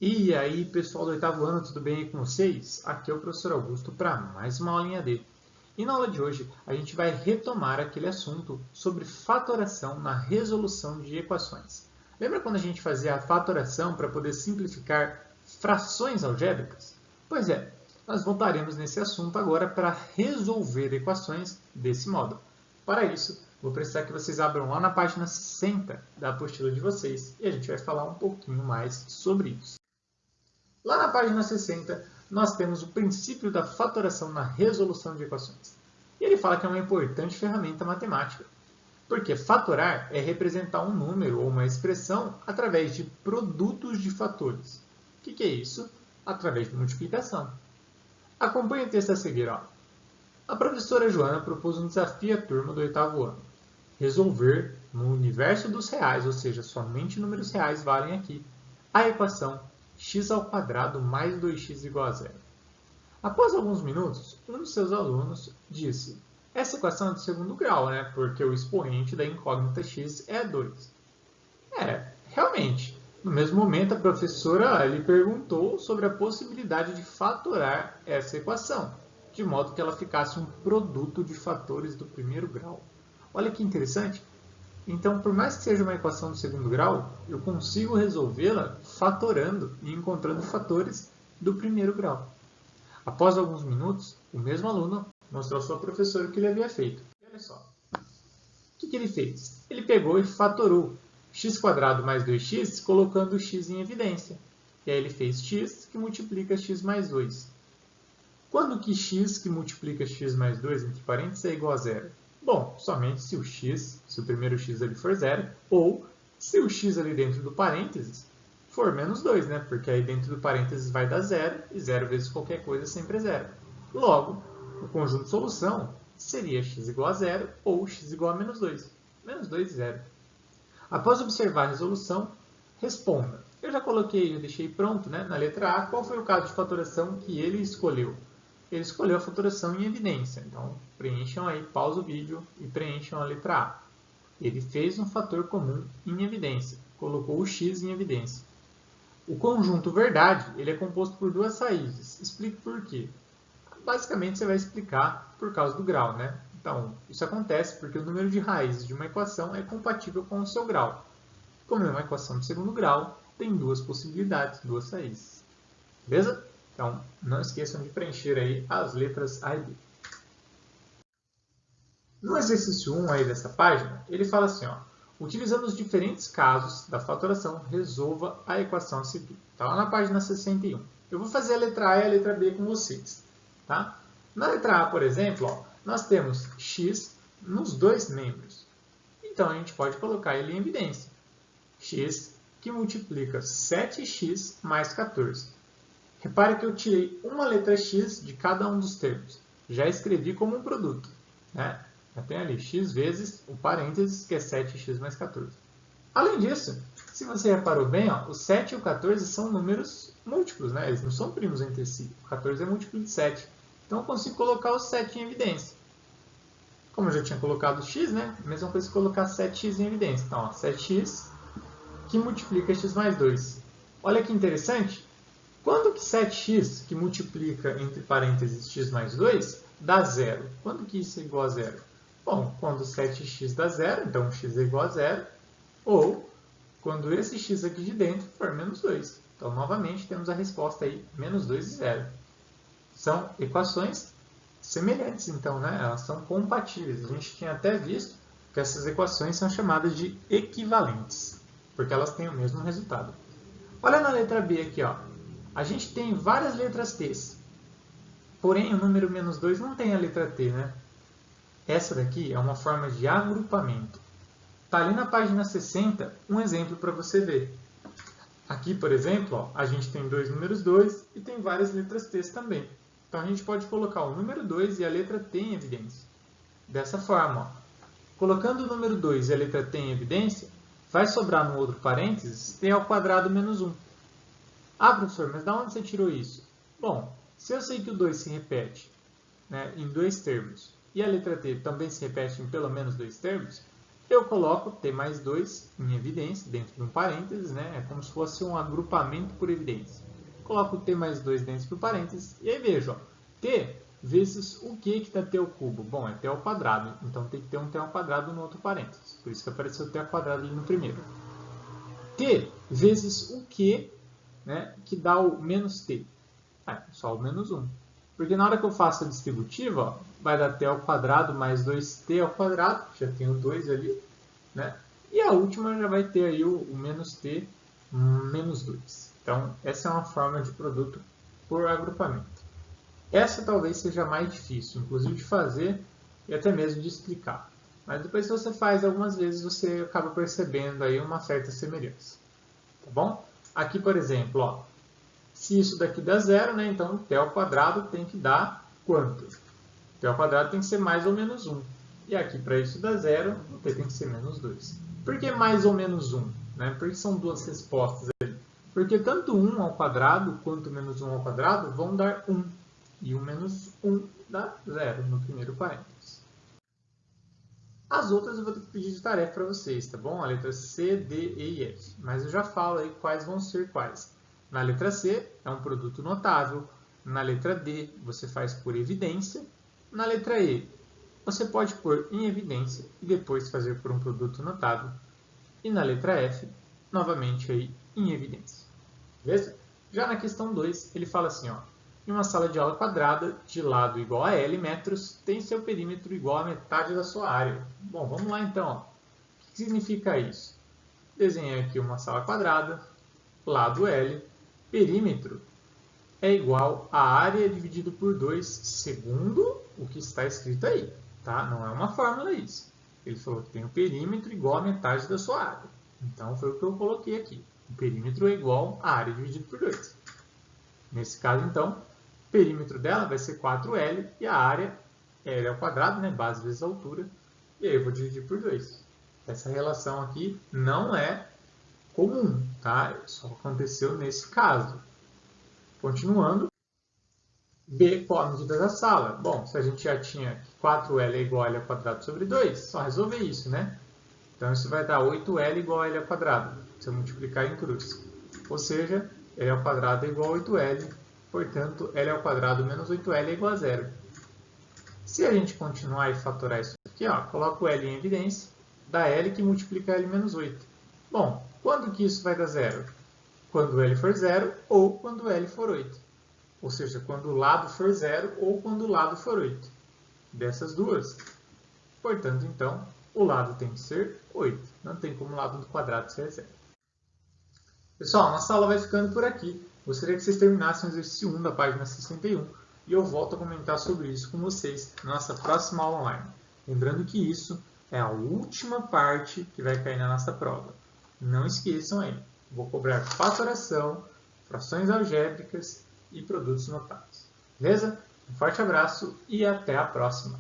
E aí, pessoal do oitavo ano, tudo bem aí com vocês? Aqui é o professor Augusto para mais uma aulinha D. E na aula de hoje, a gente vai retomar aquele assunto sobre fatoração na resolução de equações. Lembra quando a gente fazia a fatoração para poder simplificar frações algébricas? Pois é, nós voltaremos nesse assunto agora para resolver equações desse modo. Para isso, vou precisar que vocês abram lá na página 60 da apostila de vocês e a gente vai falar um pouquinho mais sobre isso. Lá na página 60, nós temos o princípio da fatoração na resolução de equações. E ele fala que é uma importante ferramenta matemática, porque fatorar é representar um número ou uma expressão através de produtos de fatores. O que é isso? Através de multiplicação. Acompanhe o texto a seguir. A professora Joana propôs um desafio à turma do oitavo ano. Resolver, no universo dos reais, ou seja, somente números reais valem aqui, a equação x² mais 2x igual a zero. Após alguns minutos, um dos seus alunos disse: essa equação é de segundo grau, né? Porque o expoente da incógnita x é 2. Realmente. No mesmo momento, a professora lhe perguntou sobre a possibilidade de fatorar essa equação, de modo que ela ficasse um produto de fatores do primeiro grau. Olha que interessante. Então, por mais que seja uma equação do segundo grau, eu consigo resolvê-la fatorando e encontrando fatores do primeiro grau. Após alguns minutos, o mesmo aluno mostrou à sua professora o que ele havia feito. E olha só. O que ele fez? Ele pegou e fatorou x² mais 2x, colocando o x em evidência. E aí ele fez x que multiplica x mais 2. Quando que x que multiplica x mais 2, entre parênteses, é igual a zero? Bom, somente se o primeiro x ali for zero, ou se o x ali dentro do parênteses for menos 2, né? Porque aí dentro do parênteses vai dar zero, e zero vezes qualquer coisa sempre é zero. Logo, o conjunto de solução seria x igual a zero ou x igual a menos 2. Menos 2 e zero. Após observar a resolução, responda. Eu já deixei pronto, né, na letra A, qual foi o caso de fatoração que ele escolheu. Ele escolheu a fatoração em evidência. Então, preencham aí, pausa o vídeo e preencham a letra A. Ele fez um fator comum em evidência, colocou o x em evidência. O conjunto verdade ele é composto por duas raízes. Explique por quê. Basicamente, você vai explicar por causa do grau, né? Então, isso acontece porque o número de raízes de uma equação é compatível com o seu grau. Como é uma equação de segundo grau, tem duas possibilidades, duas raízes. Beleza? Então, não esqueçam de preencher aí as letras A e B. No exercício 1 aí dessa página, ele fala assim, utilizando os diferentes casos da fatoração, resolva a equação a seguir. Está lá na página 61. Eu vou fazer a letra A e a letra B com vocês. Tá? Na letra A, por exemplo, nós temos x nos dois membros. Então, a gente pode colocar ele em evidência. X que multiplica 7x mais 14. Repare que eu tirei uma letra x de cada um dos termos. Já escrevi como um produto. Né? Já tem ali x vezes o parênteses, que é 7x mais 14. Além disso, se você reparou bem, o 7 e o 14 são números múltiplos. Né? Eles não são primos entre si. O 14 é múltiplo de 7. Então, eu consigo colocar o 7 em evidência. Como eu já tinha colocado x, né? Mesma coisa que colocar 7x em evidência. Então, 7x que multiplica x mais 2. Olha que interessante. Quando que 7x, que multiplica entre parênteses x mais 2, dá zero? Quando que isso é igual a zero? Bom, quando 7x dá zero, então x é igual a zero. Ou quando esse x aqui de dentro for menos 2. Então, novamente, temos a resposta aí, menos 2 e 0. São equações semelhantes, então, né? Elas são compatíveis. A gente tinha até visto que essas equações são chamadas de equivalentes, porque elas têm o mesmo resultado. Olha na letra B aqui, a gente tem várias letras T. Porém, o número menos 2 não tem a letra T, né? Essa daqui é uma forma de agrupamento. Está ali na página 60 um exemplo para você ver. Aqui, por exemplo, a gente tem dois números 2 e tem várias letras T também. Então, a gente pode colocar o número 2 e a letra T em evidência. Dessa forma, colocando o número 2 e a letra T em evidência, vai sobrar no outro parênteses T² menos 1. Ah, professor, mas de onde você tirou isso? Bom, se eu sei que o 2 se repete, né, em dois termos, e a letra T também se repete em pelo menos dois termos, eu coloco T mais 2 em evidência, dentro de um parênteses, né? É como se fosse um agrupamento por evidência. Coloco T mais 2 dentro do parênteses e aí vejo, ó, T vezes o que está T ao cubo? Bom, é T ao quadrado, então tem que ter um T ao quadrado no outro parênteses. Por isso que apareceu T ao quadrado ali no primeiro. T vezes o que, né, que dá o menos T? Só o menos 1. Porque na hora que eu faço a distributiva, ó, vai dar T ao quadrado mais 2T ao quadrado, já tenho 2 ali, né? E a última já vai ter aí o menos T menos 2. Então, essa é uma forma de produto por agrupamento. Essa talvez seja mais difícil, inclusive de fazer e até mesmo de explicar. Mas depois que você faz algumas vezes, você acaba percebendo aí uma certa semelhança. Tá bom? Aqui, por exemplo, ó, se isso daqui dá zero, né, então T ao quadrado tem que dar quanto? T ao quadrado tem que ser mais ou menos 1. E aqui, para isso dar zero, o T tem que ser menos 2. Por que mais ou menos 1? Né? Porque são duas respostas ali. Porque tanto 1 ao quadrado quanto menos 1 ao quadrado vão dar 1. E o menos 1 dá 0 no primeiro parênteses. As outras eu vou ter que pedir de tarefa para vocês, tá bom? A letra C, D, E e F. Mas eu já falo aí quais vão ser quais. Na letra C, é um produto notável. Na letra D, você faz por evidência. Na letra E, você pode pôr em evidência e depois fazer por um produto notável. E na letra F, novamente aí em evidência. Beleza? Já na questão 2, ele fala assim, ó, em uma sala de aula quadrada, de lado igual a L metros, tem seu perímetro igual a metade da sua área. Bom, vamos lá então. Ó. O que significa isso? Desenhei aqui uma sala quadrada, lado L, perímetro é igual a área dividido por 2, segundo o que está escrito aí. Tá? Não é uma fórmula isso. Ele falou que tem o perímetro igual a metade da sua área. Então, foi o que eu coloquei aqui. O perímetro é igual a área dividido por 2. Nesse caso, então, o perímetro dela vai ser 4L e a área é L ao quadrado, né? Base vezes altura. E aí eu vou dividir por 2. Essa relação aqui não é comum, tá? Só aconteceu nesse caso. Continuando. B, qual a medida da sala? Bom, se a gente já tinha que 4L é igual a L ao quadrado sobre 2, só resolver isso, né? Então, isso vai dar 8L igual a L ao quadrado, se eu multiplicar em cruz. Ou seja, L ao quadrado é igual a 8L, portanto, L ao quadrado menos 8L é igual a 0. Se a gente continuar e fatorar isso aqui, ó, coloca o L em evidência, dá L que multiplica L menos 8. Bom, quando que isso vai dar 0? Quando L for 0 ou quando L for 8. Ou seja, quando o lado for 0 ou quando o lado for 8. Dessas duas. Portanto, então, o lado tem que ser 8. Não tem como o lado do quadrado ser 0. Pessoal, nossa aula vai ficando por aqui. Gostaria que vocês terminassem o exercício 1 da página 61 e eu volto a comentar sobre isso com vocês na nossa próxima aula online. Lembrando que isso é a última parte que vai cair na nossa prova. Não esqueçam aí, vou cobrar fatoração, frações algébricas e produtos notáveis. Beleza? Um forte abraço e até a próxima!